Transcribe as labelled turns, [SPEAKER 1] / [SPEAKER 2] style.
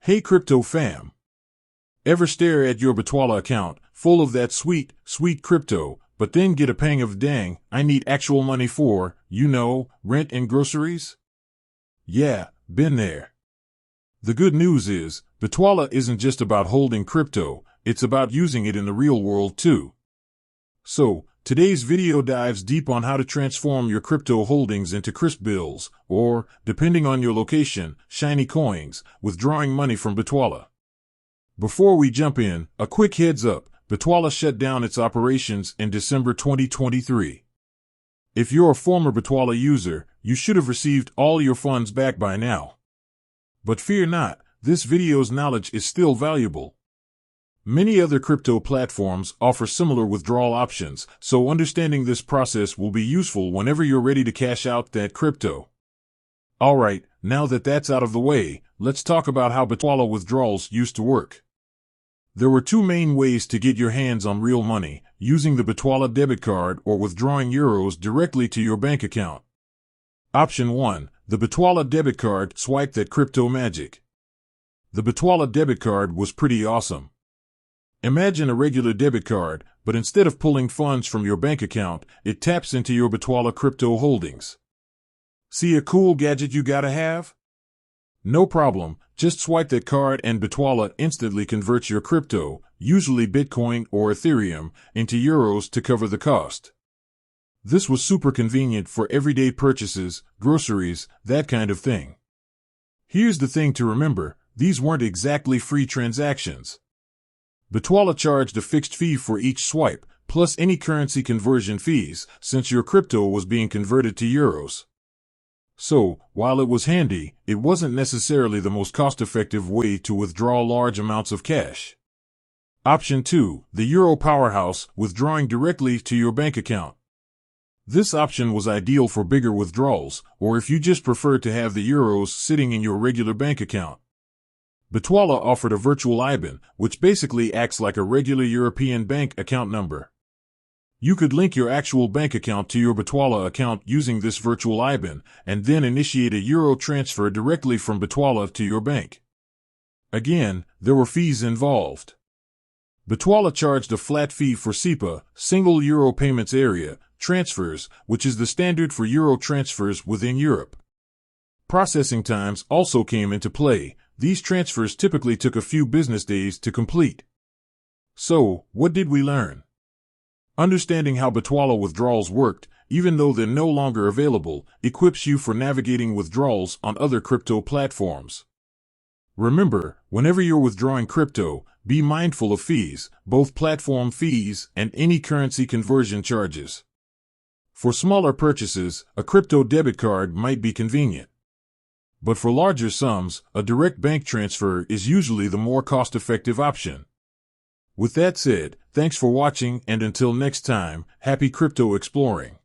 [SPEAKER 1] Hey crypto fam! Ever stare at your Bitwala account, full of that sweet, sweet crypto, but then get a pang of dang, I need actual money for, rent and groceries? Yeah, been there. The good news is, Bitwala isn't just about holding crypto, it's about using it in the real world too. So, today's video dives deep on how to transform your crypto holdings into crisp bills, or, depending on your location, shiny coins, withdrawing money from Bitwala. Before we jump in, a quick heads up, Bitwala shut down its operations in December 2023. If you're a former Bitwala user, you should have received all your funds back by now. But fear not, this video's knowledge is still valuable. Many other crypto platforms offer similar withdrawal options, so understanding this process will be useful whenever you're ready to cash out that crypto. Alright, now that that's out of the way, let's talk about how Bitwala withdrawals used to work. There were two main ways to get your hands on real money, using the Bitwala debit card or withdrawing euros directly to your bank account. Option 1, the Bitwala debit card swiped that crypto magic. The Bitwala debit card was pretty awesome. Imagine a regular debit card, but instead of pulling funds from your bank account, it taps into your Bitwala crypto holdings. See a cool gadget you gotta have? No problem, just swipe that card and Bitwala instantly converts your crypto, usually Bitcoin or Ethereum, into euros to cover the cost. This was super convenient for everyday purchases, groceries, that kind of thing. Here's the thing to remember, these weren't exactly free transactions. Bitwala charged a fixed fee for each swipe, plus any currency conversion fees, since your crypto was being converted to euros. So, while it was handy, it wasn't necessarily the most cost-effective way to withdraw large amounts of cash. Option 2, the Euro Powerhouse, withdrawing directly to your bank account. This option was ideal for bigger withdrawals, or if you just preferred to have the euros sitting in your regular bank account. Bitwala offered a virtual IBAN, which basically acts like a regular European bank account number. You could link your actual bank account to your Bitwala account using this virtual IBAN, and then initiate a euro transfer directly from Bitwala to your bank. Again, there were fees involved. Bitwala charged a flat fee for SEPA, Single Euro Payments Area, transfers, which is the standard for euro transfers within Europe. Processing times also came into play. These transfers typically took a few business days to complete. So, what did we learn? Understanding how Bitwala withdrawals worked, even though they're no longer available, equips you for navigating withdrawals on other crypto platforms. Remember, whenever you're withdrawing crypto, be mindful of fees, both platform fees and any currency conversion charges. For smaller purchases, a crypto debit card might be convenient. But for larger sums, a direct bank transfer is usually the more cost-effective option. With that said, thanks for watching, and until next time, happy crypto exploring.